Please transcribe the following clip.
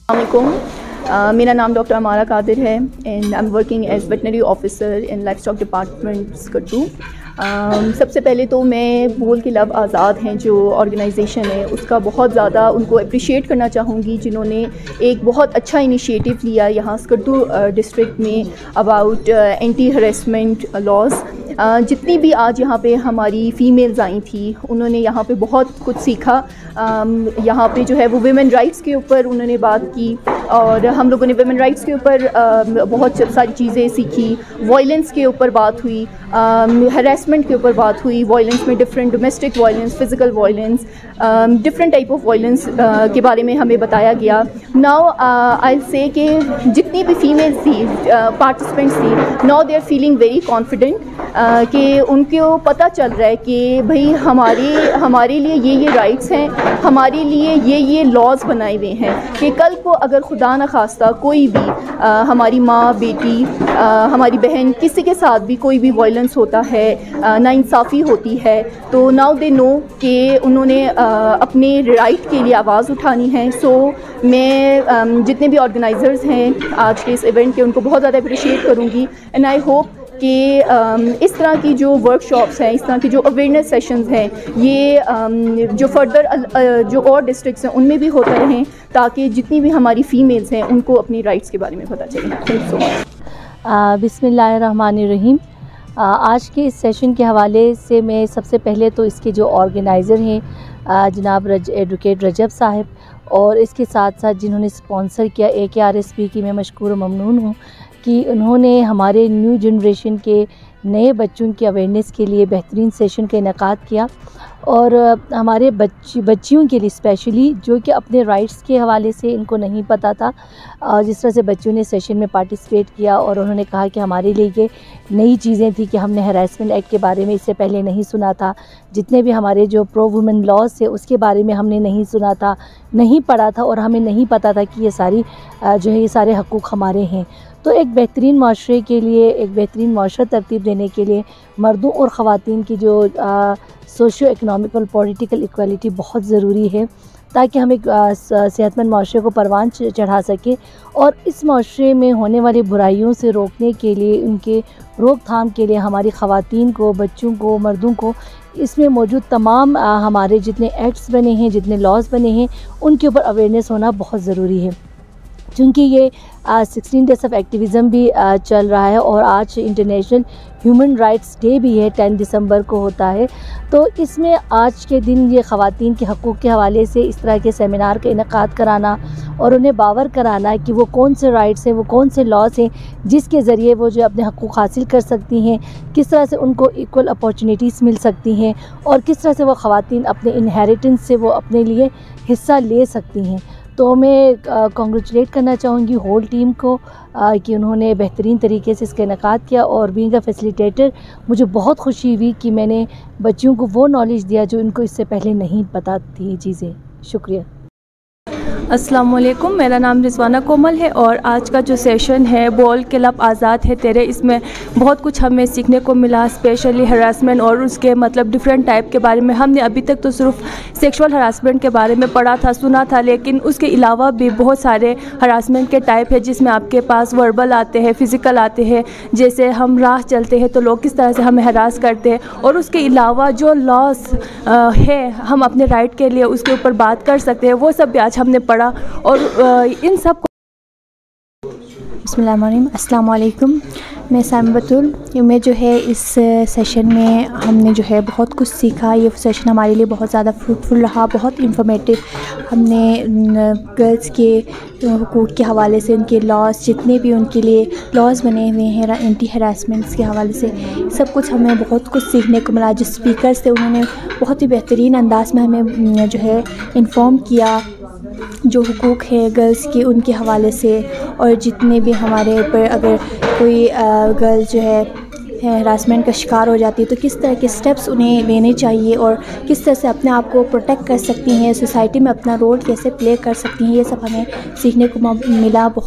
अस्सलामुअलैकुम, मेरा नाम डॉक्टर अमारा कादिर है and I am working as veterinary officer in livestock department Skardu. सबसे पहले तो मैं बोल के लब आज़ाद हैं जो ऑर्गेनाइजेशन है उसका बहुत ज़्यादा उनको अप्रिशिएट करना चाहूँगी, जिन्होंने एक बहुत अच्छा इनिशिएटिव लिया यहाँ स्कर्दू डिस्ट्रिक्ट में अबाउट एंटी हरेसमेंट लॉज। जितनी भी आज यहाँ पे हमारी फ़ीमेल्स आई थी उन्होंने यहाँ पे बहुत कुछ सीखा। यहाँ पे जो है वो वुमेन राइट्स के ऊपर उन्होंने बात की और हम लोगों ने वुमेन राइट्स के ऊपर बहुत सारी चीज़ें सीखी। वायलेंस के ऊपर बात हुई, हरासमेंट के ऊपर बात हुई। वायलेंस में different domestic violence, physical violence, different type of violence के बारे में हमें बताया गया। नाउ आई से कि जितनी भी फीमेल्स थी पार्टिसिपेंट्स थी, now they are feeling very confident कि उनको पता चल रहा है कि भाई हमारे लिए ये राइट्स हैं, हमारे लिए ये लॉज बनाए हुए हैं कि कल को अगर खुदा न खास्ता कोई भी हमारी माँ, बेटी, हमारी बहन, किसी के साथ भी कोई भी वायलेंस होता है, नाइंसाफ़ी होती है, तो नाउ दे नो कि उन्होंने अपने राइट के लिए आवाज़ उठानी है। सो मैं जितने भी ऑर्गेनाइज़र्स हैं आज के इस इवेंट के उनको बहुत ज़्यादा अप्रिशिएट करूँगी एंड आई होप कि इस तरह की जो वर्कशॉप्स हैं, इस तरह की जो अवेयरनेस सेशंस हैं, ये जो फर्दर जो और डिस्ट्रिक्ट्स हैं उनमें भी होते रहें ताकि जितनी भी हमारी फ़ीमेल्स हैं उनको अपनी राइट्स के बारे में पता चले। Thank you so much. बिस्मिल्लाहिर्रहमानिर्रहीम। आज के इस सेशन के हवाले से मैं सबसे पहले तो इसके जो ऑर्गेनाइज़र हैं जनाब एडवोकेट रजब साहब और इसके साथ साथ जिन्होंने स्पॉन्सर किया AKRSP की मैं मशकूर ममनून हूँ कि उन्होंने हमारे न्यू जनरेशन के नए बच्चों की अवेयरनेस के लिए बेहतरीन सेशन का इनेकाद किया और हमारे बच्चियों के लिए स्पेशली जो कि अपने राइट्स के हवाले से इनको नहीं पता था, जिस तरह से बच्चों ने सेशन में पार्टिसिपेट किया और उन्होंने कहा कि हमारे लिए ये नई चीज़ें थी कि हमने हरासमेंट एक्ट के बारे में इससे पहले नहीं सुना था, जितने भी हमारे जो प्रो वुमेन लॉज थे उसके बारे में हमने नहीं सुना था, नहीं पढ़ा था और हमें नहीं पता था कि ये सारी जो है ये सारे हकूक़ हमारे हैं। तो एक बेहतरीन माशरे के लिए, एक बेहतरीन माशरा तरतीब देने के लिए मर्दों और ख़वातीन की जो सोशियो इकनॉमिक और पॉलिटिकल इक्वालिटी बहुत ज़रूरी है ताकि हम एक सेहतमंद माशरे को परवान चढ़ा सकें और इस माशरे में होने वाली बुराइयों से रोकने के लिए, उनके रोकथाम के लिए हमारी ख़वातीन को, बच्चों को, मर्दों को इसमें मौजूद तमाम हमारे जितने एक्ट्स बने हैं, जितने लॉज बने हैं, उनके ऊपर अवेयरनेस होना बहुत ज़रूरी है। क्योंकि ये 16 डेज़ ऑफ एक्टिविज़म भी चल रहा है और आज इंटरनेशनल ह्यूमन राइट्स डे भी है, 10 दिसंबर को होता है। तो इसमें आज के दिन ये ख़वातीन के हकूक़ के हवाले से इस तरह के सेमिनार का इनेकाद कराना और उन्हें बावर कराना कि वो कौन से राइट्स हैं, वो कौन से लॉज हैं जिसके ज़रिए वो जो अपने हकूक़ हासिल कर सकती हैं, किस तरह से उनको इक्वल अपॉर्चुनिटीज़ मिल सकती हैं और किस तरह से वो ख़वातीन अपने इनहेरिटेंस से वो अपने लिए हिस्सा ले सकती हैं। तो मैं कॉन्ग्रेचुलेट करना चाहूँगी होल टीम को कि उन्होंने बेहतरीन तरीके से इसका इनेकाद किया और बीइंग अ फैसिलिटेटर मुझे बहुत खुशी हुई कि मैंने बच्चियों को वो नॉलेज दिया जो इनको इससे पहले नहीं पता थी चीज़ें। शुक्रिया। अस्सलाम वालेकुम, मेरा नाम रिजवाना कोमल है और आज का जो सेशन है बोल के लब आज़ाद है तेरे, इसमें बहुत कुछ हमें सीखने को मिला, स्पेशली हरासमेंट और उसके मतलब डिफरेंट टाइप के बारे में। हमने अभी तक तो सिर्फ सेक्सुअल हरासमेंट के बारे में पढ़ा था, सुना था, लेकिन उसके अलावा भी बहुत सारे हरासमेंट के टाइप है जिसमें आपके पास वर्बल आते हैं, फ़िज़िकल आते हैं, जैसे हम राह चलते हैं तो लोग किस तरह से हमें हरास करते हैं और उसके अलावा जो लॉस है हम अपने राइट के लिए उसके ऊपर बात कर सकते हैं, वो सब भी आज हमने पढ़ा और इन सब को। बिस्मिल्लाहिर्रहमानिर्रहीम, अस्सलाम वालेकुम। मैं साइमा बतूल। मैं जो है इस सेशन में हमने जो है बहुत कुछ सीखा। ये सेशन हमारे लिए बहुत ज़्यादा फ्रूटफुल रहा, बहुत इंफॉर्मेटिव। हमने गर्ल्स के हुकूक़ के हवाले से, उनके लॉस, जितने भी उनके लिए लॉस बने हुए हैं एंटी हरासमेंट्स के हवाले से, सब कुछ हमें बहुत कुछ सीखने को मिला। जो स्पीकर्स थे उन्होंने बहुत ही बेहतरीन अंदाज में हमें जो है इन्फॉर्म किया जो हुकूक़ है गर्ल्स के उनके हवाले से, और जितने भी हमारे ऊपर अगर कोई गर्ल जो है हरासमेंट का शिकार हो जाती है तो किस तरह के स्टेप्स उन्हें लेने चाहिए और किस तरह से अपने आप को प्रोटेक्ट कर सकती हैं, सोसाइटी में अपना रोल कैसे प्ले कर सकती हैं, ये सब हमें सीखने को मिला।